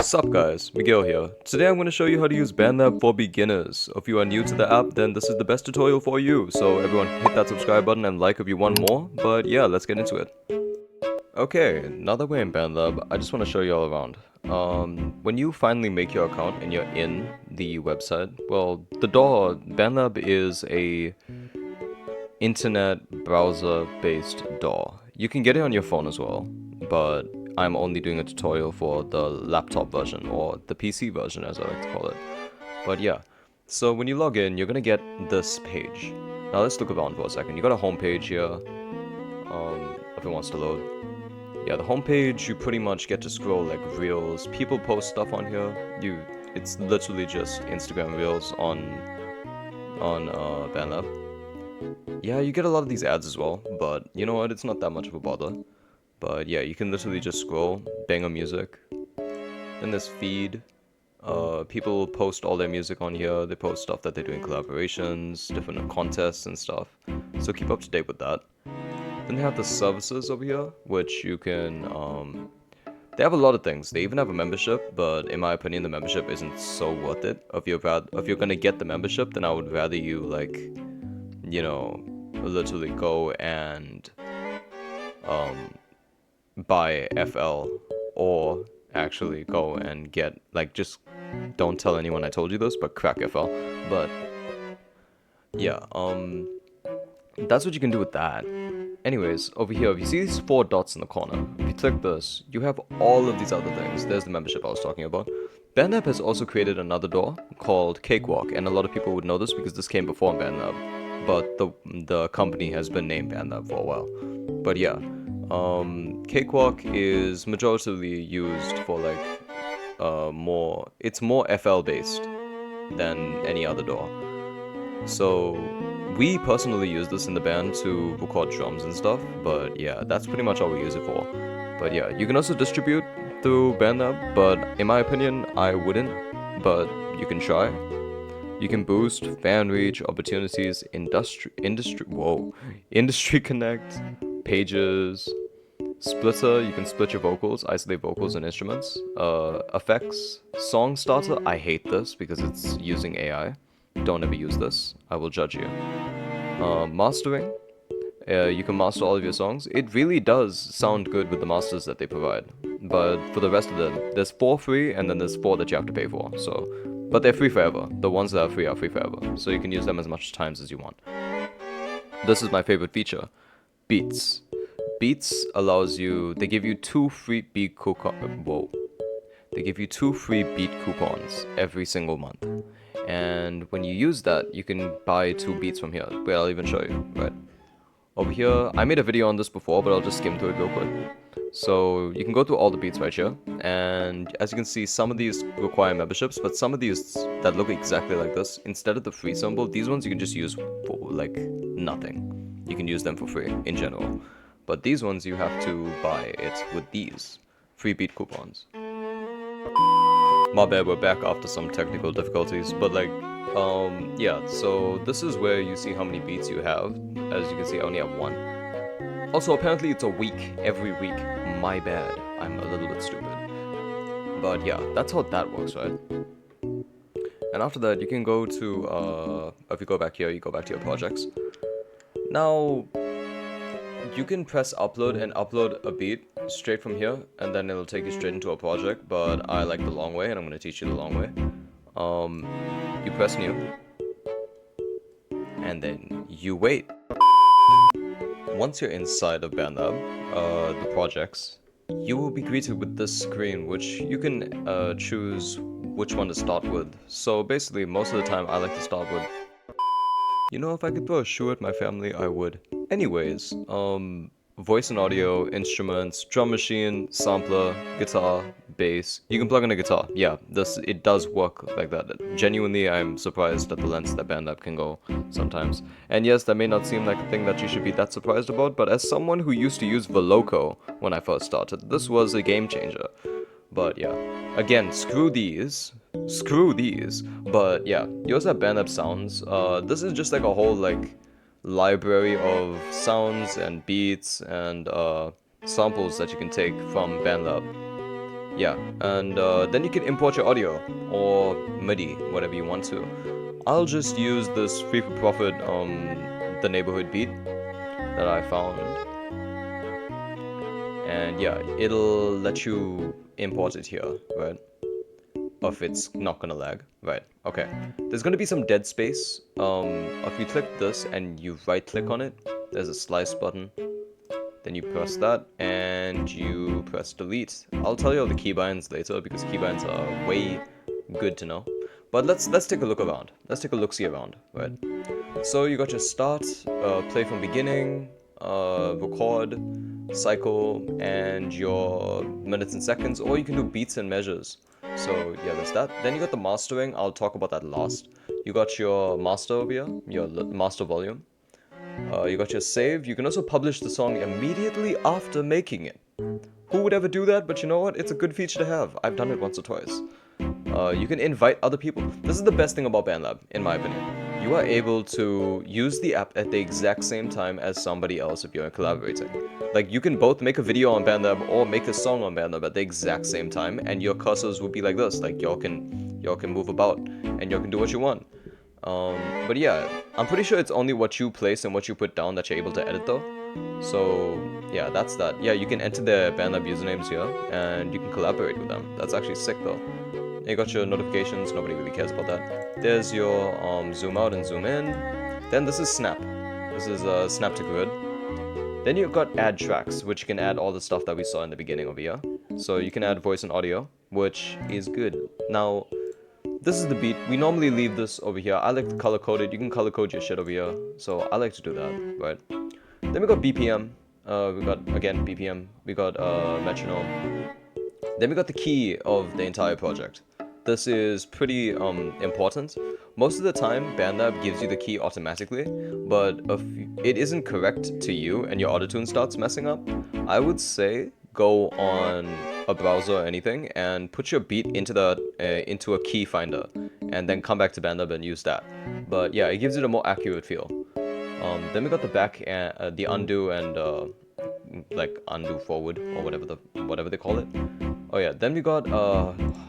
Sup guys, Miguel here. Today I'm going to show you how to use Bandlab for beginners. If you are new to the app, then this is the best tutorial for you. So everyone hit that subscribe button and like if you want more. But yeah, let's get into it. Okay, now that we're in Bandlab, I just want to show you all around. When you finally make your account and you're in the website, well, Bandlab is a internet browser based door. You can get it on your phone as well, but I'm only doing a tutorial for the laptop version or the PC version as I like to call it. But yeah, so when you log in, you're gonna get this page. Now let's look around for a second. You got a home page here, if it wants to load. Yeah, the home page, you pretty much get to scroll like reels. People post stuff on here. It's literally just Instagram reels on Bandlab. Yeah, you get a lot of these ads as well, but you know what, it's not that much of a bother. But yeah, you can literally just scroll, bang on music. Then there's feed. People post all their music on here. They post stuff that they do in collaborations, different contests and stuff. So keep up to date with that. Then they have the services over here, which you can, they have a lot of things. They even have a membership, but in my opinion, the membership isn't so worth it. If you're gonna get the membership, then I would rather you, like, you know, literally go and buy FL, or actually go and get, like, just don't tell anyone I told you this, but crack FL. But yeah, that's what you can do with that. Anyways, over here, if you see these four dots in the corner, if you click this, you have all of these other things. There's the membership I was talking about. Bandlab has also created another door called Cakewalk, and a lot of people would know this because this came before Bandlab, but the company has been named Bandlab for a while. But yeah, Cakewalk is majoritarily used for like it's more FL based than any other door. So we personally use this in the band to record drums and stuff, but yeah, that's pretty much all we use it for. But yeah, you can also distribute through Bandlab, but in my opinion, I wouldn't, but you can try. You can boost fan reach, opportunities, industry connect, pages, splitter, you can split your vocals, isolate vocals and instruments, effects, song starter, I hate this because it's using AI. Don't ever use this, I will judge you. Mastering, you can master all of your songs. It really does sound good with the masters that they provide. But for the rest of them, there's 4 free and then there's 4 that you have to pay for. So, but they're free forever. The ones that are free forever. So you can use them as much times as you want. This is my favorite feature, Beats. Beats allows you, they give you 2 free beat coupons. They give you 2 free beat coupons every single month. And when you use that, you can buy 2 beats from here. Wait, I'll even show you, right? Over here, I made a video on this before, but I'll just skim through it real quick. So you can go through all the beats right here, and as you can see, some of these require memberships, but some of these that look exactly like this, instead of the free symbol, these ones you can just use for like nothing. You can use them for free in general. But these ones you have to buy it with these free beat coupons. My bad, we're back after some technical difficulties, but like, yeah, so this is where you see how many beats you have. As you can see, I only have 1. Also, apparently it's a week, every week. My bad, I'm a little bit stupid. But yeah, that's how that works, right? And after that, you can go to, if you go back here, you go back to your projects. Now, you can press upload and upload a beat straight from here, and then it'll take you straight into a project, but I like the long way, and I'm going to teach you the long way. You press new, and then you wait. Once you're inside of Bandlab, the projects, you will be greeted with this screen, which you can choose which one to start with. So basically, most of the time I like to start with, you know, if I could throw a shoe at my family, I would. Anyways, voice and audio, instruments, drum machine, sampler, guitar, bass. You can plug in a guitar. Yeah, it does work like that. Genuinely, I'm surprised at the lengths that Bandlab can go sometimes. And yes, that may not seem like a thing that you should be that surprised about, but as someone who used to use Veloco when I first started, this was a game changer. But yeah, again, screw these, but yeah, you also have Bandlab sounds. This is just like a whole like library of sounds and beats and samples that you can take from Bandlab. Yeah, and then you can import your audio or MIDI, whatever you want to. I'll just use this free for profit the neighborhood beat that I found, and yeah, it'll let you import it here, right? If it's not gonna lag, right? Okay, there's gonna be some dead space. If you click this and you right click on it, there's a slice button. Then you press that and you press delete. I'll tell you all the keybinds later because keybinds are way good to know. But let's take a look around. Let's take a look-see around, right? So you got your start, play from beginning, record, cycle, and your minutes and seconds, or you can do beats and measures. So yeah, there's that. Then you got the mastering. I'll talk about that last. You got your master over here, your master volume. You got your save. You can also publish the song immediately after making it. Who would ever do that? But you know what? It's a good feature to have. I've done it once or twice. You can invite other people. This is the best thing about Bandlab, in my opinion. You are able to use the app at the exact same time as somebody else if you're collaborating. Like, you can both make a video on Bandlab or make a song on Bandlab at the exact same time, and your cursors will be like this. Like, y'all can move about, and y'all can do what you want. But yeah, I'm pretty sure it's only what you place and what you put down that you're able to edit though. So yeah, that's that. Yeah, you can enter their Bandlab usernames here, and you can collaborate with them. That's actually sick though. You got your notifications, nobody really cares about that. There's your zoom out and zoom in. Then this is Snap. This is Snap to Grid. Then you've got add tracks, which you can add all the stuff that we saw in the beginning over here. So you can add voice and audio, which is good. Now, this is the beat. We normally leave this over here. I like to color code it. You can color code your shit over here. So I like to do that, right? Then we got BPM. We got, again, BPM. We got metronome. Then we got the key of the entire project. This is pretty important. Most of the time, Bandlab gives you the key automatically, but if it isn't correct to you and your autotune starts messing up, I would say go on a browser or anything and put your beat into a key finder, and then come back to Bandlab and use that. But yeah, it gives it a more accurate feel. Then we got the back and the undo and like undo forward or whatever they call it. Oh yeah, then we got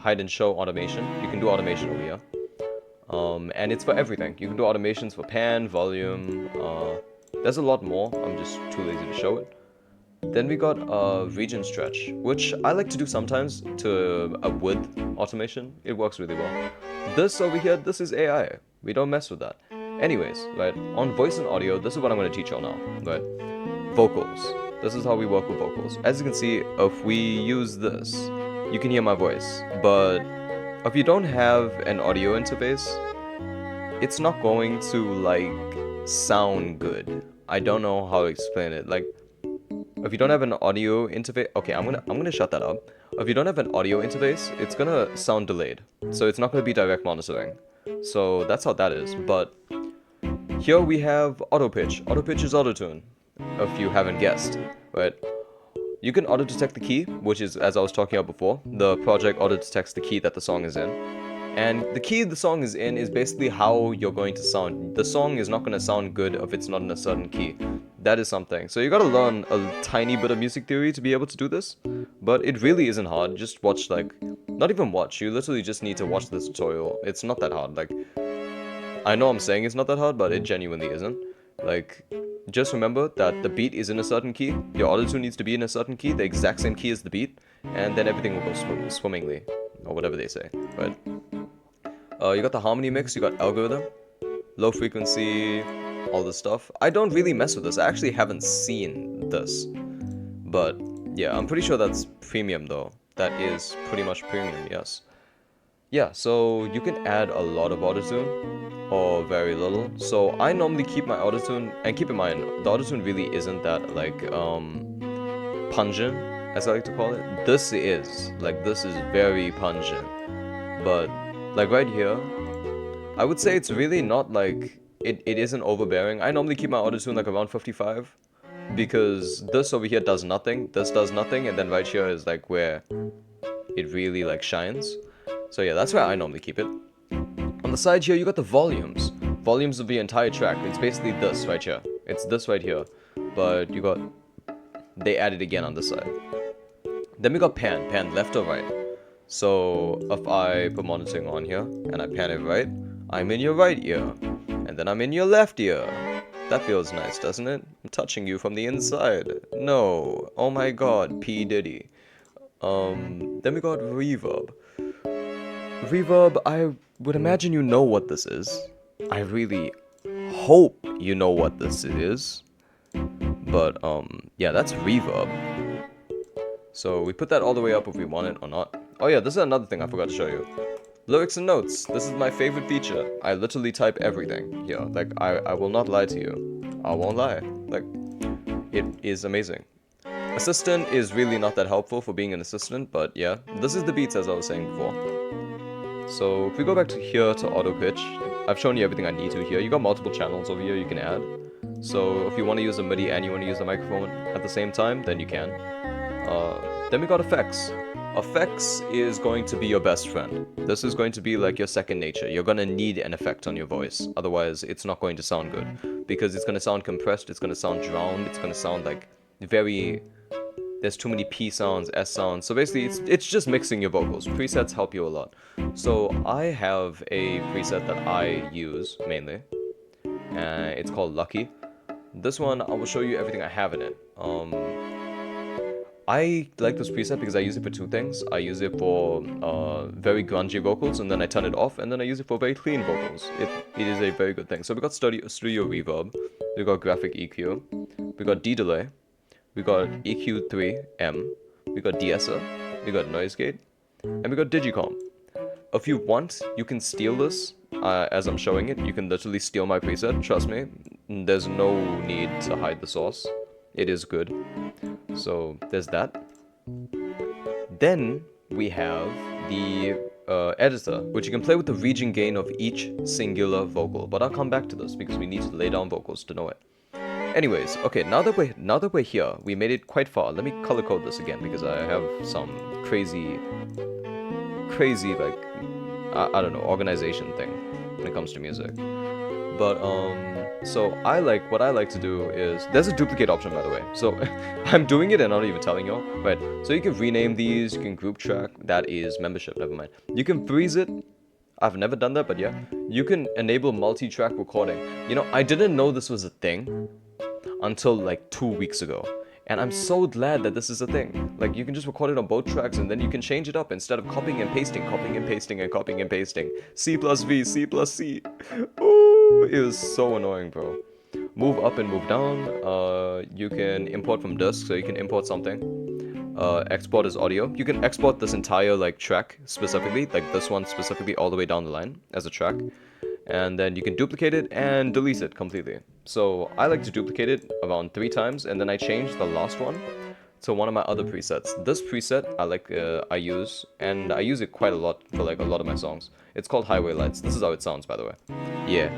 hide and show automation. You can do automation over here. And it's for everything. You can do automations for pan, volume, there's a lot more. I'm just too lazy to show it. Then we got region stretch, which I like to do sometimes to a width automation. It works really well. This over here, this is AI. We don't mess with that. Anyways, right, on voice and audio, this is what I'm going to teach y'all now, right? Vocals. This is how we work with vocals. As you can see, if we use this, you can hear my voice. But if you don't have an audio interface, it's not going to, like, sound good. I don't know how to explain it. Like, if you don't have an audio interface, okay, I'm gonna shut that up. If you don't have an audio interface, it's gonna sound delayed. So it's not gonna be direct monitoring. So that's how that is. But here we have auto pitch. Auto pitch is autotune, if you haven't guessed, right? You can auto detect the key, which is, as I was talking about before, the project auto detects the key that the song is in. And the key the song is in is basically how you're going to sound. The song is not going to sound good if it's not in a certain key. That is something. So you gotta learn a tiny bit of music theory to be able to do this. But it really isn't hard. Just watch, like, not even watch. You literally just need to watch this tutorial. It's not that hard. Like, I know I'm saying it's not that hard, but it genuinely isn't. Like, just remember that the beat is in a certain key. Your autotune needs to be in a certain key, the exact same key as the beat, and then everything will go swimmingly, or whatever they say, right? You got the harmony mix, you got algorithm, low frequency, all this stuff. I don't really mess with this. I actually haven't seen this. But yeah, I'm pretty sure that's premium though. That is pretty much premium, yes. Yeah, so you can add a lot of autotune or very little. So I normally keep my autotune, and keep in mind, the autotune really isn't that like pungent, as I like to call it. This is very pungent. But like right here, I would say it's really not like, it isn't overbearing. I normally keep my autotune like around 55, because this over here does nothing, this does nothing, and then right here is like where it really like shines. So yeah, that's where I normally keep it. On the side here, you got the volumes. Volumes of the entire track. It's basically this right here. It's this right here. But you got, they added again on this side. Then we got pan left or right. So if I put monitoring on here and I pan it right, I'm in your right ear, and then I'm in your left ear. That feels nice, doesn't it? I'm touching you from the inside. No. Oh my god, P. Diddy. Then we got reverb. Reverb, I would imagine you know what this is. I really hope you know what this is. But, yeah, that's reverb. So we put that all the way up if we want it or not. Oh yeah, this is another thing I forgot to show you. Lyrics and notes. This is my favorite feature. I literally type everything here. Like, I will not lie to you. I won't lie. Like, it is amazing. Assistant is really not that helpful for being an assistant, but yeah. This is the beats as I was saying before. So if we go back to here to auto pitch, I've shown you everything I need to here. You got multiple channels over here you can add. So if you want to use a MIDI and you want to use the microphone at the same time, then you can. Then we got effects. Effects is going to be your best friend. This is going to be like your second nature. You're gonna need an effect on your voice. Otherwise, it's not going to sound good. Because it's gonna sound compressed, it's gonna sound drowned, it's gonna sound like very... There's too many P sounds, S sounds. So basically, it's just mixing your vocals. Presets help you a lot. So I have a preset that I use mainly. It's called Lucky. This one, I will show you everything I have in it. I like this preset because I use it for two things. I use it for very grungy vocals, and then I turn it off, and then I use it for very clean vocals. It is a very good thing. So we got studio reverb, we got graphic EQ, we got D-delay, we got EQ3M, we got de-esser, we got noise gate, and we got digicom. If you want, you can steal this as I'm showing it. You can literally steal my preset, trust me. There's no need to hide the source. It is good. So there's that. Then we have the editor, which you can play with the region gain of each singular vocal. But I'll come back to this because we need to lay down vocals to know it. Anyways, okay, now that we're here, we made it quite far. Let me color code this again because I have some crazy like I don't know, organization thing when it comes to music. But so what I like to do is, there's a duplicate option by the way. So I'm doing it and not even telling y'all. Right. So you can rename these, you can group track. That is membership, never mind. You can freeze it. I've never done that, but yeah. You can enable multi-track recording. You know, I didn't know this was a thing until like 2 weeks ago. And I'm so glad that this is a thing. Like, you can just record it on both tracks and then you can change it up instead of copying and pasting, and copying and pasting. C plus V, C plus C. Ooh, it was so annoying, bro. Move up and move down. You can import from disk, so you can import something. Export as audio. You can export this entire, like, track specifically, like this one specifically all the way down the line as a track. And then you can duplicate it and delete it completely. So I like to duplicate it around 3 times, and then I change the last one to one of my other presets. This preset I use, and I use it quite a lot for like a lot of my songs. It's called Highway Lights. This is how it sounds, by the way. Yeah.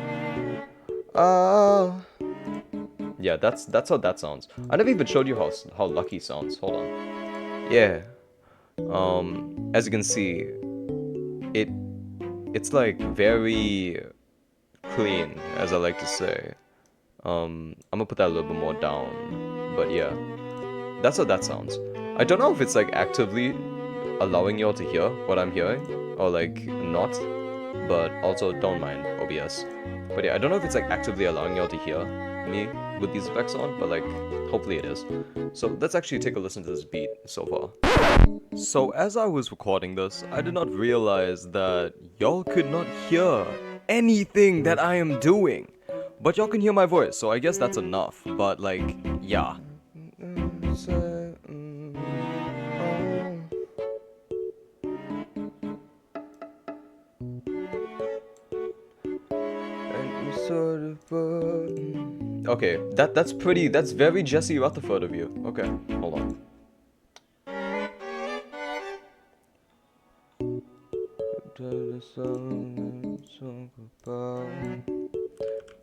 Yeah, that's how that sounds. I never even showed you how Lucky sounds. Hold on. Yeah. As you can see, it's like very clean, as I like to say. I'm gonna put that a little bit more down, but yeah, that's how that sounds. I don't know if it's like actively allowing y'all to hear what I'm hearing, or like not, but also don't mind OBS. But yeah, I don't know if it's like actively allowing y'all to hear me with these effects on, but like, hopefully it is. So let's actually take a listen to this beat so far. So as I was recording this, I did not realize that y'all could not hear anything that I am doing. But y'all can hear my voice, so I guess that's enough. But like, yeah. Okay, that's very Jesse Rutherford of you. Okay, hold on.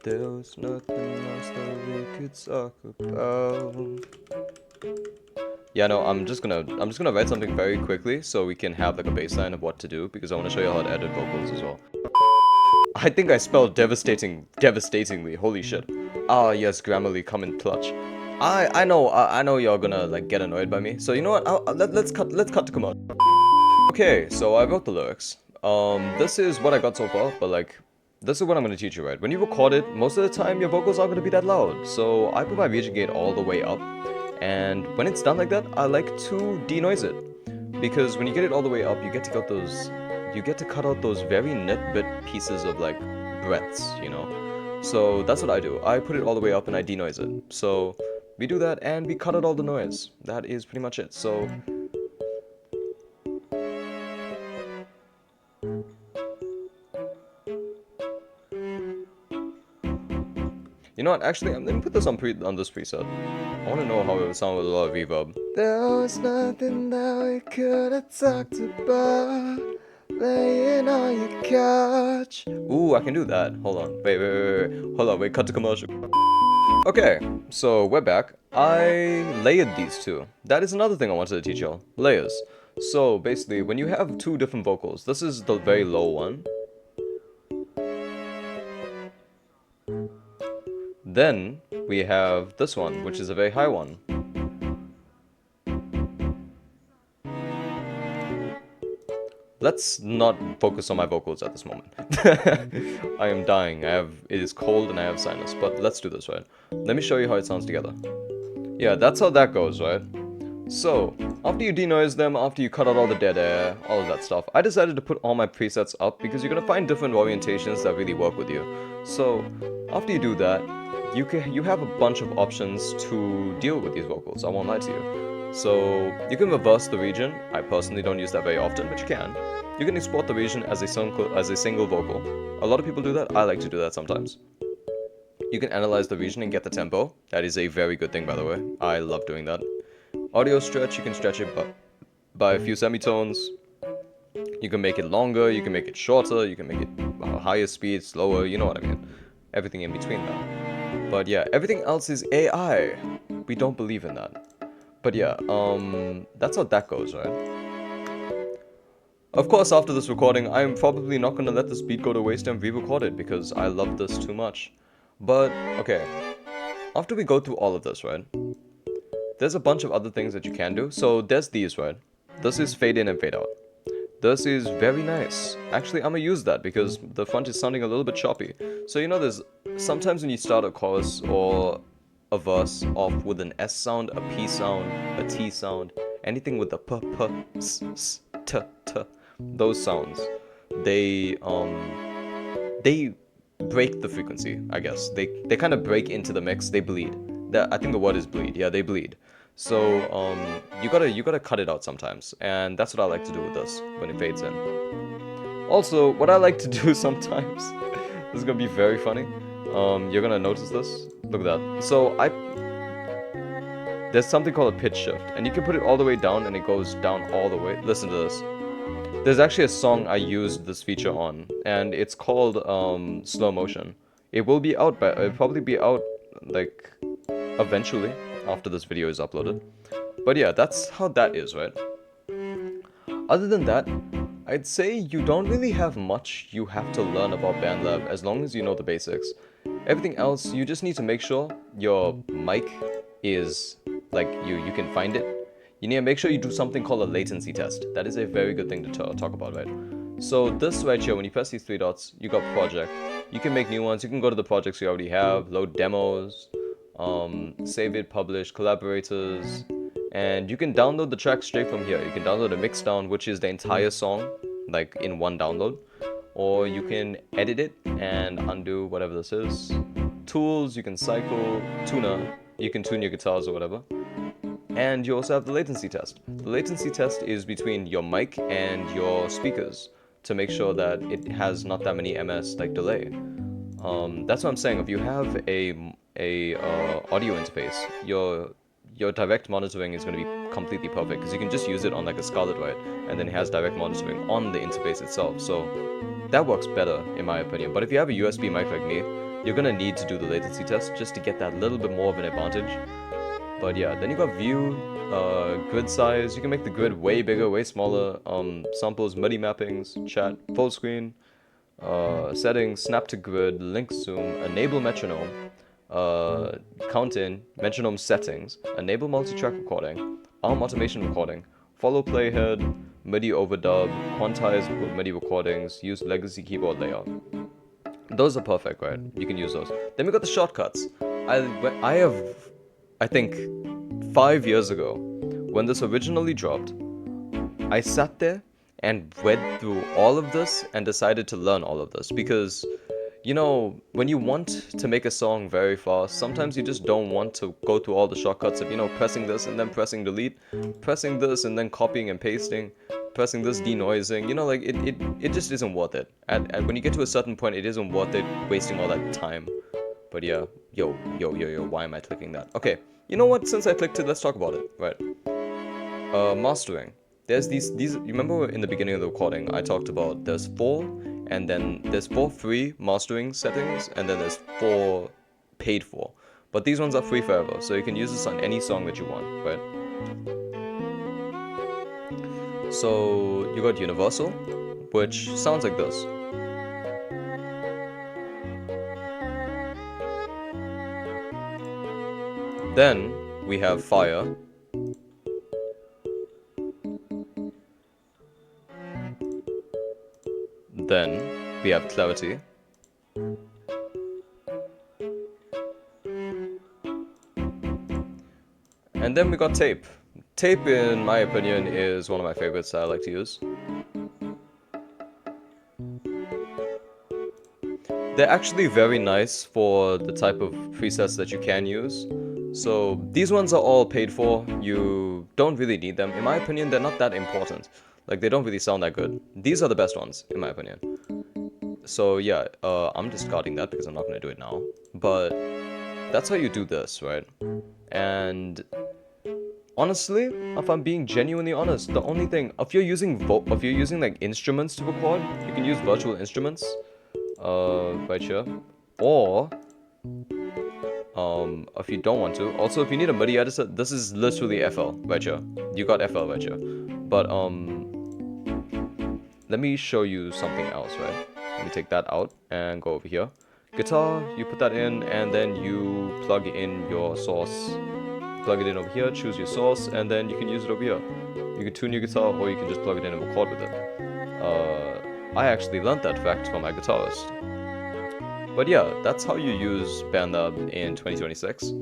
There was nothing else that we could talk about. Yeah, no, I'm just gonna write something very quickly so we can have like a baseline of what to do, because I want to show you how to edit vocals as well. I think I spelled devastatingly. Holy shit. Ah, yes, Grammarly, come in clutch. I know y'all gonna like get annoyed by me. So you know what? Let's cut to come on. Okay, so I wrote the lyrics. This is what I got so far, but like, this is what I'm gonna teach you, right? When you record it, most of the time your vocals aren't gonna be that loud, so I put my region gate all the way up, and when it's done like that, I like to denoise it. Because when you get it all the way up, you get to cut out those very nitbit pieces of like breaths, you know? So that's what I do. I put it all the way up and I denoise it. So we do that and we cut out all the noise. That is pretty much it. So you know what? Actually, I'm gonna put this on this preset. I want to know how it would sound with a lot of reverb. There was nothing that we could have talked about, laying on your couch. Ooh, I can do that. Hold on. Wait. Hold on. Wait. Cut to commercial. Okay, so we're back. I layered these two. That is another thing I wanted to teach y'all. Layers. So basically, when you have two different vocals, this is the very low one. Then we have this one, which is a very high one. Let's not focus on my vocals at this moment. I am dying. It is cold and I have sinus, but let's do this, right? Let me show you how it sounds together. Yeah, that's how that goes, right? So, after you denoise them, after you cut out all the dead air, all of that stuff, I decided to put all my presets up because you're gonna find different orientations that really work with you. So, after you do that, you have a bunch of options to deal with these vocals, I won't lie to you. So, you can reverse the region. I personally don't use that very often, but you can. You can export the region as a single vocal. A lot of people do that. I like to do that sometimes. You can analyze the region and get the tempo. That is a very good thing, by the way. I love doing that. Audio stretch, you can stretch it by a few semitones. You can make it longer, you can make it shorter, you can make it higher speed, slower, you know what I mean. Everything in between that. But yeah, everything else is AI. We don't believe in that. But yeah, that's how that goes, right? Of course, after this recording, I'm probably not gonna let this beat go to waste and re-record it because I love this too much. But, okay. After we go through all of this, right? There's a bunch of other things that you can do. So there's these, right? This is fade in and fade out. This is very nice. Actually, I'm gonna use that because the front is sounding a little bit choppy. So you know there's sometimes when you start a chorus or a verse off with an S sound, a P sound, a T sound, anything with the P, S, S, T, T, those sounds, they break the frequency, I guess. They kind of break into the mix, they bleed. I think the word is bleed. Yeah, they bleed. So you gotta cut it out sometimes, and that's what I like to do with this when it fades in. Also, what I like to do sometimes, this is gonna be very funny. You're gonna notice this. Look at that. So there's something called a pitch shift, and you can put it all the way down, and it goes down all the way. Listen to this. There's actually a song I used this feature on, and it's called Slow Motion. It will be out, but it'll probably be out like eventually after this video is uploaded. But yeah, that's how that is, right? Other than that, I'd say you don't really have much you have to learn about Bandlab as long as you know the basics. Everything else, you just need to make sure your mic is, like, you can find it. You need to make sure you do something called a latency test. That is a very good thing to talk about, right? So this right here, when you press these three dots, you got project. You can make new ones. You can go to the projects you already have, load demos, save it, publish, collaborators, and you can download the track straight from here. You can download a mixdown, which is the entire song, like in one download, or you can edit it and undo whatever this is. Tools, you can cycle, tuner, you can tune your guitars or whatever. And you also have the latency test. The latency test is between your mic and your speakers to make sure that it has not that many ms like delay. That's what I'm saying. If you have a audio interface, your direct monitoring is going to be completely perfect because you can just use it on like a Scarlett, right? And then it has direct monitoring on the interface itself. So that works better in my opinion. But if you have a USB mic like me, you're going to need to do the latency test just to get that little bit more of an advantage. But yeah, then you got view, grid size. You can make the grid way bigger, way smaller. Samples, MIDI mappings, chat, full screen, settings, snap to grid, link zoom, enable metronome, count in, metronome settings, enable multi-track recording, arm automation recording, follow playhead, MIDI overdub, quantize MIDI recordings, use legacy keyboard layout. Those are perfect, right? You can use those. Then we got the shortcuts. I think 5 years ago, when this originally dropped, I sat there and read through all of this and decided to learn all of this because, you know, when you want to make a song very fast, sometimes you just don't want to go through all the shortcuts of, you know, pressing this and then pressing delete, pressing this and then copying and pasting, pressing this, denoising, you know, like it just isn't worth it. And when you get to a certain point, it isn't worth it wasting all that time. But yeah, yo, why am I clicking that? Okay, you know what, since I clicked it, let's talk about it, right? Mastering. There's these, you remember in the beginning of the recording, I talked about there's 4, and then there's 4 free mastering settings, and then there's 4 paid for. But these ones are free forever, so you can use this on any song that you want, right? So you got Universal, which sounds like this. Then we have Fire. Then we have Clarity. And then we got Tape. Tape, in my opinion, is one of my favorites that I like to use. They're actually very nice for the type of presets that you can use. So these ones are all paid for. You don't really need them. In my opinion, they're not that important. Like, they don't really sound that good. These are the best ones, in my opinion. So yeah, I'm discarding that because I'm not going to do it now. But that's how you do this, right? And honestly, if I'm being genuinely honest, the only thing, if you're using like instruments to record, you can use virtual instruments, right here. Or if you don't want to, also if you need a MIDI editor, this is literally FL right here. You got FL right here. But let me show you something else, right? Let me take that out and go over here. Guitar, you put that in, and then you plug in your source. Plug it in over here, choose your source, and then you can use it over here. You can tune your guitar, or you can just plug it in and record with it. I actually learned that fact from my guitarist. But yeah, that's how you use Bandlab in 2026.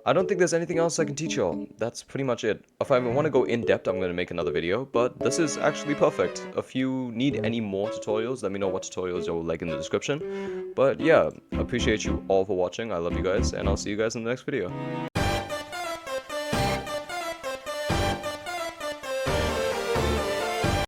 I don't think there's anything else I can teach y'all. That's pretty much it. If I want to go in depth, I'm going to make another video, but this is actually perfect. If you need any more tutorials, let me know what tutorials you'll like in the description. But yeah, appreciate you all for watching. I love you guys, and I'll see you guys in the next video.